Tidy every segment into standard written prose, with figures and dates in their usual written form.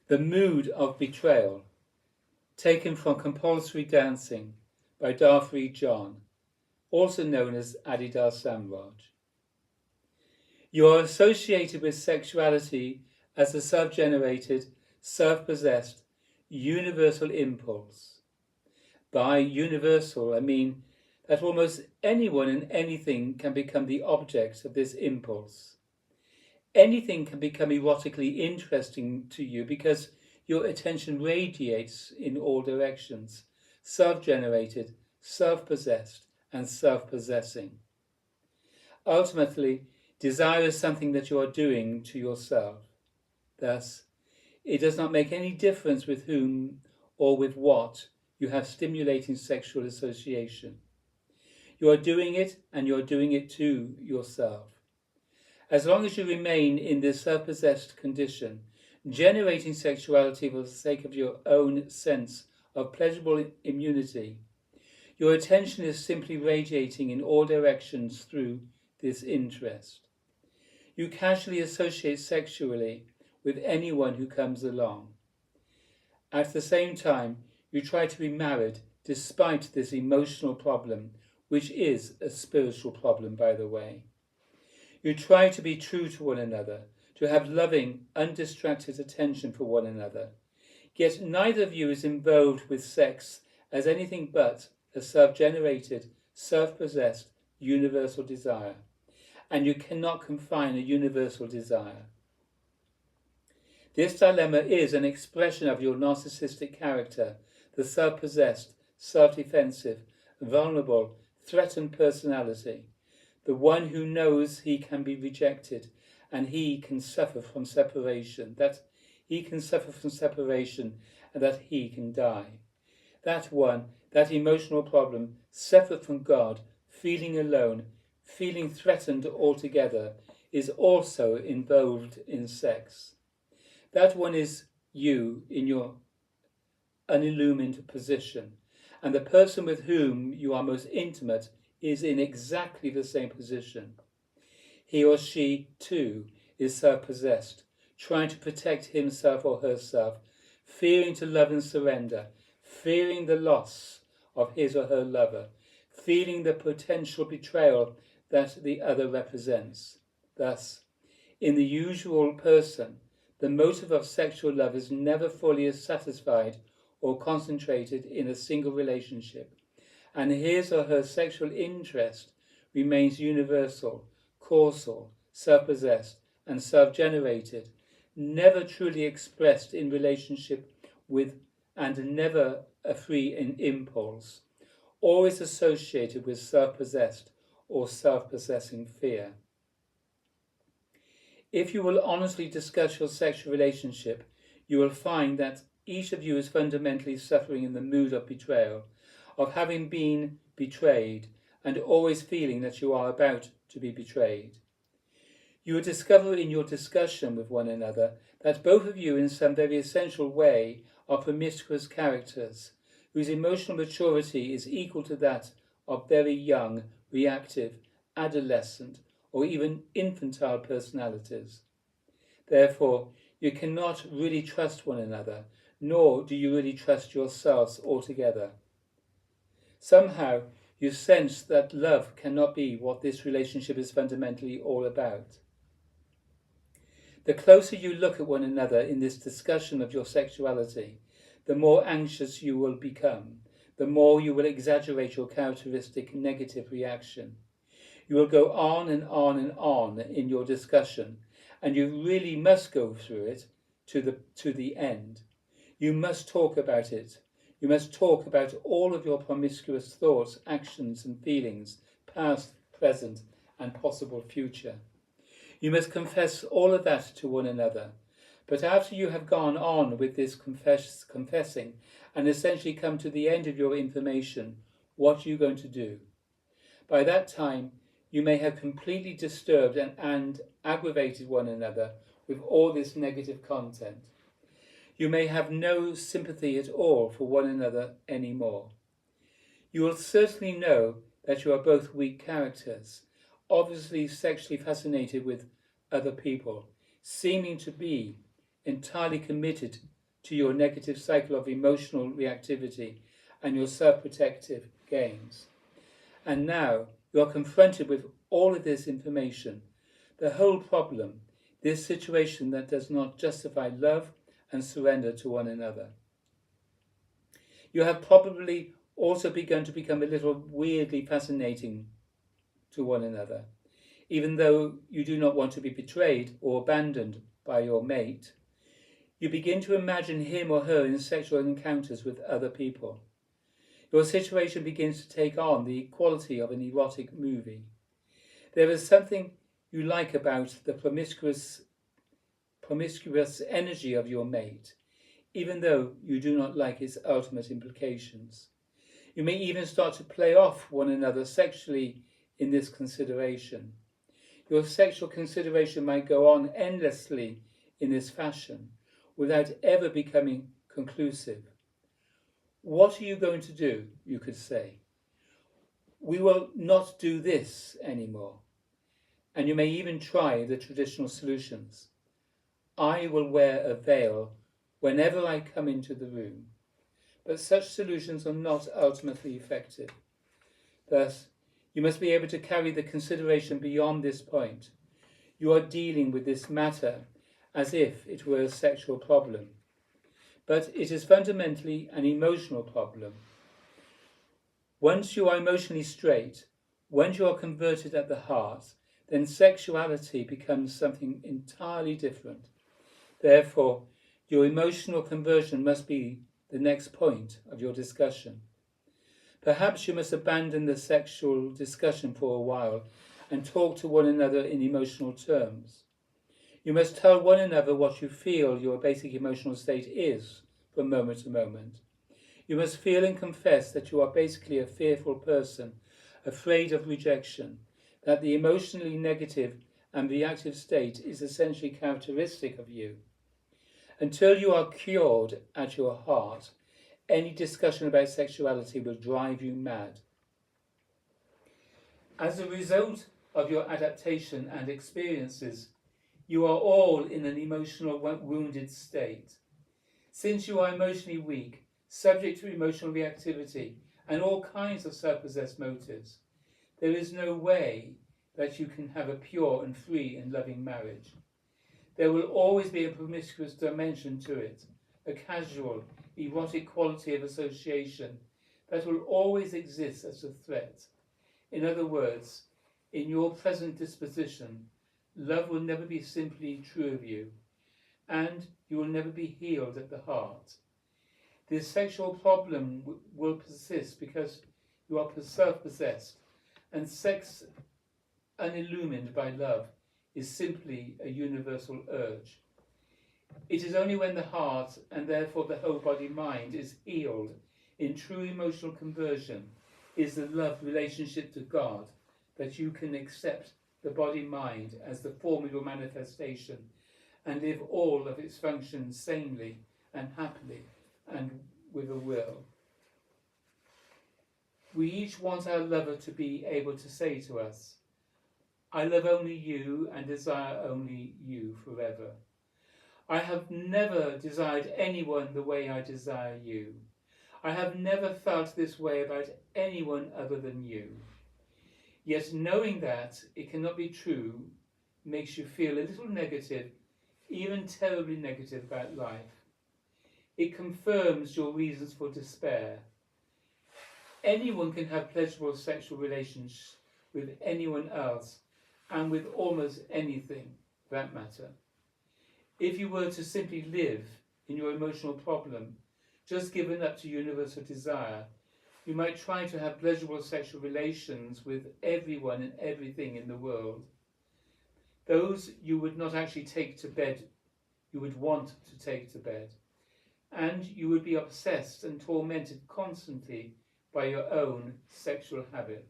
The Mood of Betrayal, taken from Compulsory Dancing by Darfree John, also known as Adidar Samraj. You are associated with sexuality as a self-generated, self-possessed, universal impulse. By universal, I mean that almost anyone and anything can become the object of this impulse. Anything can become erotically interesting to you because your attention radiates in all directions, self-generated, self-possessed, and self-possessing. Ultimately, desire is something that you are doing to yourself. Thus, it does not make any difference with whom or with what you have stimulating sexual association. You are doing it, and you are doing it to yourself. As long as you remain in this self-possessed condition, generating sexuality for the sake of your own sense of pleasurable immunity, your attention is simply radiating in all directions through this interest. You casually associate sexually with anyone who comes along. At the same time, you try to be married despite this emotional problem, which is a spiritual problem, by the way. You try to be true to one another, to have loving, undistracted attention for one another. Yet neither of you is involved with sex as anything but a self-generated, self-possessed, universal desire. And you cannot confine a universal desire. This dilemma is an expression of your narcissistic character, the self-possessed, self-defensive, vulnerable, threatened personality. The one who knows he can be rejected and he can suffer from separation, and that he can die. That one, that emotional problem, separate from God, feeling alone, feeling threatened altogether, is also involved in sex. That one is you in your unillumined position, and the person with whom you are most intimate is in exactly the same position. He or she, too, is self-possessed, trying to protect himself or herself, fearing to love and surrender, fearing the loss of his or her lover, feeling the potential betrayal that the other represents. Thus, in the usual person, the motive of sexual love is never fully satisfied or concentrated in a single relationship, and his or her sexual interest remains universal, causal, self-possessed, and self-generated, never truly expressed in relationship with and never a free impulse, always associated with self-possessed or self-possessing fear. If you will honestly discuss your sexual relationship, you will find that each of you is fundamentally suffering in the mood of betrayal, of having been betrayed, and always feeling that you are about to be betrayed. You will discover in your discussion with one another that both of you in some very essential way are promiscuous characters, whose emotional maturity is equal to that of very young, reactive, adolescent, or even infantile personalities. Therefore, you cannot really trust one another, nor do you really trust yourselves altogether. Somehow, you sense that love cannot be what this relationship is fundamentally all about. The closer you look at one another in this discussion of your sexuality, the more anxious you will become, the more you will exaggerate your characteristic negative reaction. You will go on and on and on in your discussion, and you really must go through it to the end. You must talk about it. You must talk about all of your promiscuous thoughts, actions and feelings, past, present, and possible future. You must confess all of that to one another. But after you have gone on with this confessing and essentially come to the end of your information, what are you going to do? By that time, you may have completely disturbed and aggravated one another with all this negative content. You may have no sympathy at all for one another anymore. You will certainly know that you are both weak characters, obviously sexually fascinated with other people, seeming to be entirely committed to your negative cycle of emotional reactivity and your self-protective gains. And now you are confronted with all of this information, the whole problem, this situation that does not justify love and surrender to one another. You have probably also begun to become a little weirdly fascinating to one another. Even though you do not want to be betrayed or abandoned by your mate, you begin to imagine him or her in sexual encounters with other people. Your situation begins to take on the quality of an erotic movie. There is something you like about the promiscuous energy of your mate, even though you do not like its ultimate implications. You may even start to play off one another sexually in this consideration. Your sexual consideration might go on endlessly in this fashion without ever becoming conclusive. What are you going to do, you could say? We will not do this anymore. And you may even try the traditional solutions. I will wear a veil whenever I come into the room. But such solutions are not ultimately effective. Thus, you must be able to carry the consideration beyond this point. You are dealing with this matter as if it were a sexual problem. But it is fundamentally an emotional problem. Once you are emotionally straight, once you are converted at the heart, then sexuality becomes something entirely different. Therefore, your emotional conversion must be the next point of your discussion. Perhaps you must abandon the sexual discussion for a while and talk to one another in emotional terms. You must tell one another what you feel your basic emotional state is from moment to moment. You must feel and confess that you are basically a fearful person, afraid of rejection, that the emotionally negative and reactive state is essentially characteristic of you. Until you are cured at your heart, any discussion about sexuality will drive you mad. As a result of your adaptation and experiences, you are all in an emotional wounded state. Since you are emotionally weak, subject to emotional reactivity and all kinds of self-possessed motives, there is no way that you can have a pure and free and loving marriage. There will always be a promiscuous dimension to it, a casual, erotic quality of association that will always exist as a threat. In other words, in your present disposition, love will never be simply true of you, and you will never be healed at the heart. This sexual problem will persist because you are self-possessed, and sex unillumined by love is simply a universal urge. It is only when the heart, and therefore the whole body-mind, is healed in true emotional conversion, is the love relationship to God, that you can accept the body-mind as the form of your manifestation and live all of its functions sanely and happily and with a will. We each want our lover to be able to say to us, I love only you and desire only you forever. I have never desired anyone the way I desire you. I have never felt this way about anyone other than you. Yet knowing that it cannot be true makes you feel a little negative, even terribly negative about life. It confirms your reasons for despair. Anyone can have pleasurable sexual relations with anyone else and with almost anything for that matter. If you were to simply live in your emotional problem, just given up to universal desire, you might try to have pleasurable sexual relations with everyone and everything in the world. Those you would not actually take to bed, you would want to take to bed. And you would be obsessed and tormented constantly by your own sexual habit.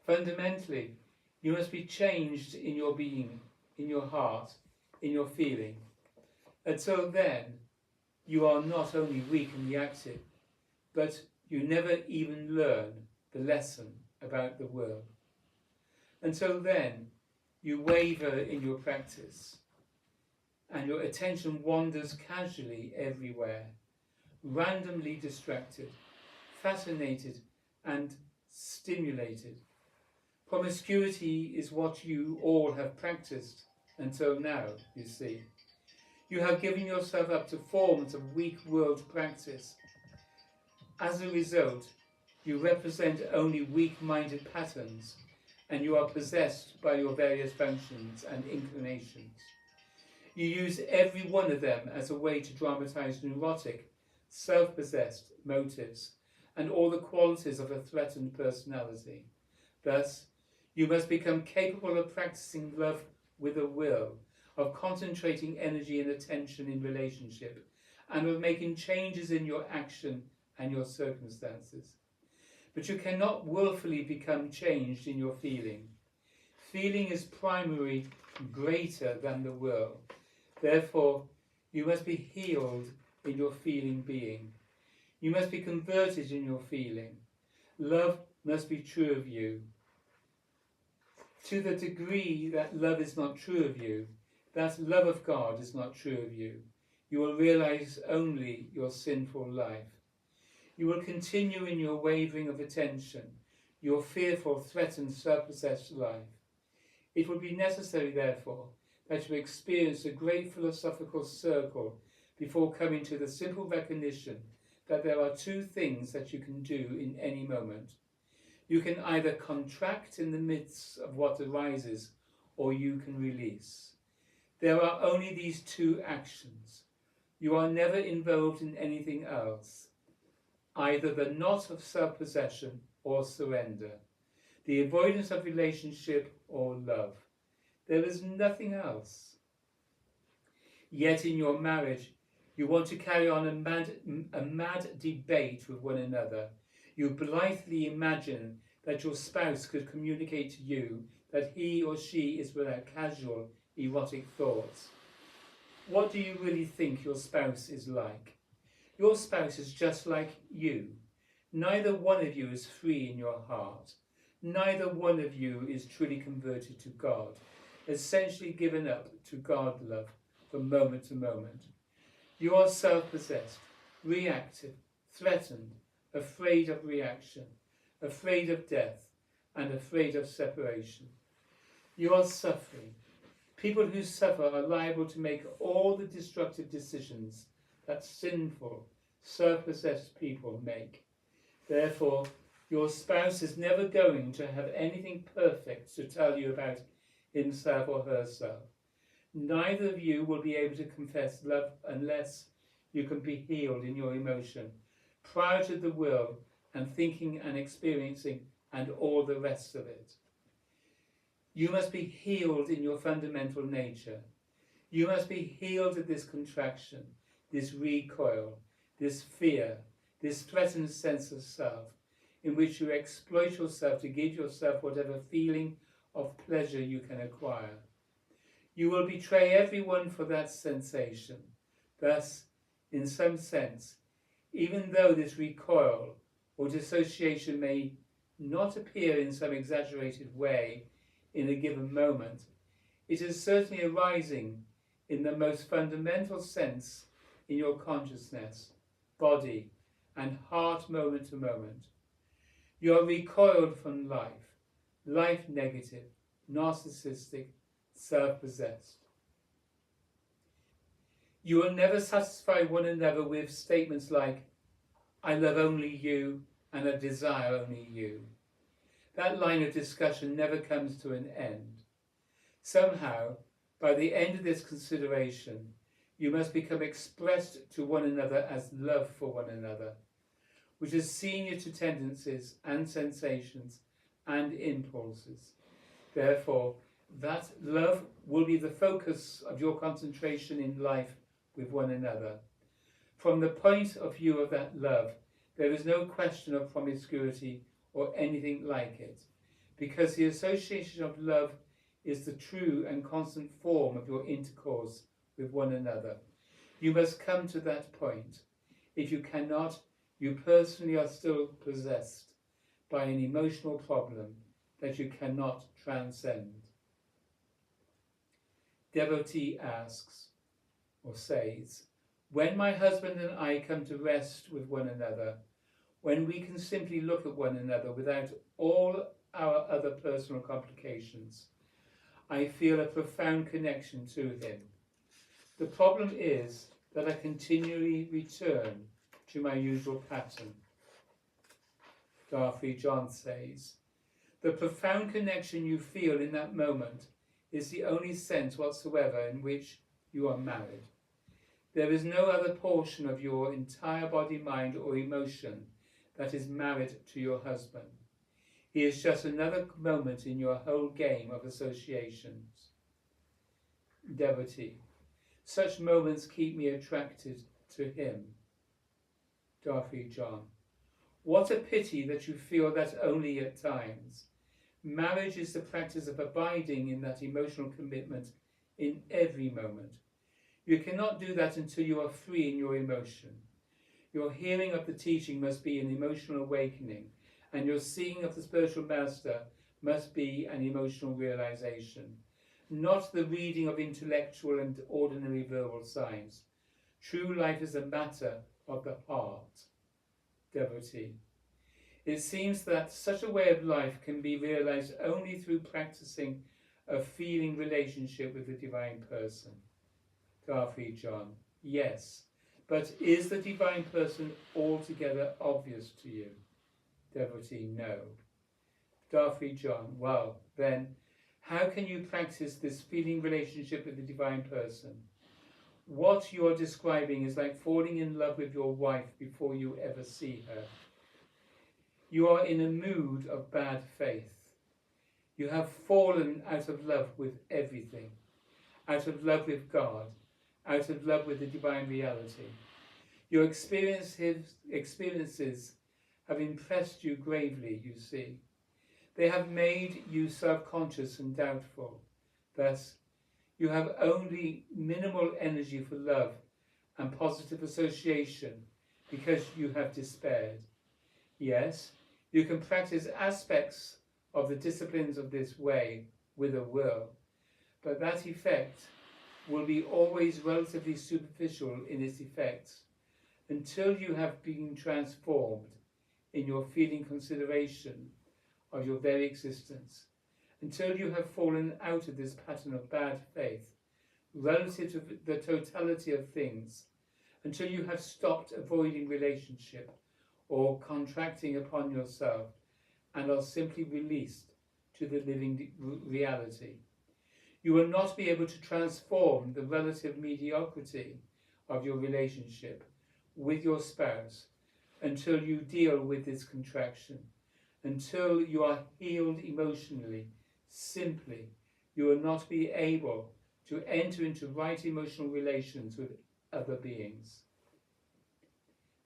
Fundamentally, you must be changed in your being, in your heart, in your feeling. Until then, you are not only weak and reactive, but you never even learn the lesson about the world. Until then, you waver in your practice. and your attention wanders casually everywhere, randomly distracted, fascinated and stimulated. Promiscuity is what you all have practiced until now, you see. You have given yourself up to forms of weak world practice. As a result, you represent only weak-minded patterns, and you are possessed by your various functions and inclinations. You use every one of them as a way to dramatize neurotic, self-possessed motives and all the qualities of a threatened personality. Thus, you must become capable of practicing love with a will, of concentrating energy and attention in relationship, and of making changes in your action and your circumstances. But you cannot willfully become changed in your feeling. Feeling is primarily greater than the will. Therefore, you must be healed in your feeling being. You must be converted in your feeling. Love must be true of you. To the degree that love is not true of you, that love of God is not true of you, you will realize only your sinful life. You will continue in your wavering of attention, your fearful, threatened, self-possessed life. It will be necessary, therefore, that you experience a great philosophical circle before coming to the simple recognition that there are two things that you can do in any moment. You can either contract in the midst of what arises, or you can release. There are only these two actions. You are never involved in anything else, either the knot of self-possession or surrender, the avoidance of relationship or love. There is nothing else. Yet in your marriage, you want to carry on a mad debate with one another. You blithely imagine that your spouse could communicate to you that he or she is without casual, erotic thoughts. What do you really think your spouse is like? Your spouse is just like you. Neither one of you is free in your heart. Neither one of you is truly converted to God, essentially given up to God love from moment to moment. You are self-possessed, reactive, threatened, afraid of reaction, afraid of death, and afraid of separation. You are suffering. People who suffer are liable to make all the destructive decisions that sinful, self-possessed people make. Therefore, your spouse is never going to have anything perfect to tell you about himself or herself. Neither of you will be able to confess love unless you can be healed in your emotion, prior to the will and thinking and experiencing and all the rest of it. You must be healed in your fundamental nature. You must be healed of this contraction, this recoil, this fear, this threatened sense of self, in which you exploit yourself to give yourself whatever feeling of pleasure you can acquire. You will betray everyone for that sensation. Thus, in some sense, even though this recoil or dissociation may not appear in some exaggerated way in a given moment, it is certainly arising in the most fundamental sense in your consciousness, body, and heart moment to moment. You are recoiled from life negative, narcissistic, self-possessed. You will never satisfy one another with statements like, I love only you and I desire only you. That line of discussion never comes to an end. Somehow, by the end of this consideration, you must become expressed to one another as love for one another, which is senior to tendencies and sensations and impulses. Therefore, that love will be the focus of your concentration in life with one another. From the point of view of that love, there is no question of promiscuity or anything like it, because the association of love is the true and constant form of your intercourse with one another. You must come to that point. If you cannot, you personally are still possessed by an emotional problem that you cannot transcend. Devotee asks, or says, when my husband and I come to rest with one another, when we can simply look at one another without all our other personal complications, I feel a profound connection to him. The problem is that I continually return to my usual pattern. Darcy John says, the profound connection you feel in that moment is the only sense whatsoever in which you are married. There is no other portion of your entire body, mind, or emotion that is married to your husband. He is just another moment in your whole game of associations. Devotee, such moments keep me attracted to him. Darcy John, what a pity that you feel that only at times. Marriage is the practice of abiding in that emotional commitment in every moment. You cannot do that until you are free in your emotion. Your hearing of the teaching must be an emotional awakening, and your seeing of the spiritual master must be an emotional realization, not the reading of intellectual and ordinary verbal signs. True life is a matter of the heart. Devotee, it seems that such a way of life can be realized only through practicing a feeling relationship with the Divine Person. Darcy John, yes, but is the Divine Person altogether obvious to you? Devotee, no. Darcy John, well, then, how can you practice this feeling relationship with the Divine Person? What you are describing is like falling in love with your wife before you ever see her. You are in a mood of bad faith. You have fallen out of love with everything, out of love with God, out of love with the divine reality. Your experiences have impressed you gravely, you see. They have made you self-conscious and doubtful. Thus, you have only minimal energy for love and positive association because you have despaired. Yes, you can practice aspects of the disciplines of this way with a will, but that effect will be always relatively superficial in its effects until you have been transformed in your feeling consideration of your very existence, until you have fallen out of this pattern of bad faith relative to the totality of things, until you have stopped avoiding relationship or contracting upon yourself and are simply released to the living reality. You will not be able to transform the relative mediocrity of your relationship with your spouse until you deal with this contraction, until you are healed emotionally. Simply, you will not be able to enter into right emotional relations with other beings.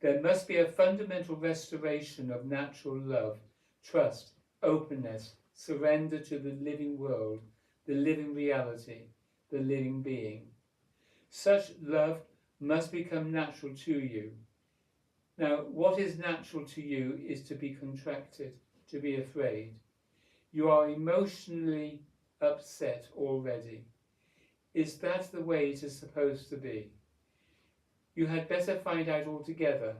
There must be a fundamental restoration of natural love, trust, openness, surrender to the living world, the living reality, the living being. Such love must become natural to you. Now, what is natural to you is to be contracted, to be afraid. You are emotionally upset already. Is that the way it is supposed to be? You had better find out altogether,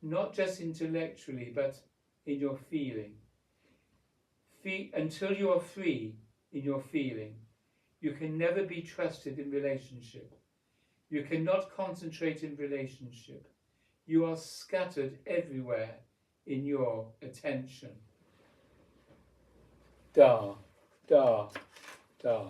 not just intellectually, but in your feeling. Until you are free in your feeling, you can never be trusted in relationship. You cannot concentrate in relationship. You are scattered everywhere in your attention. Da, da, da.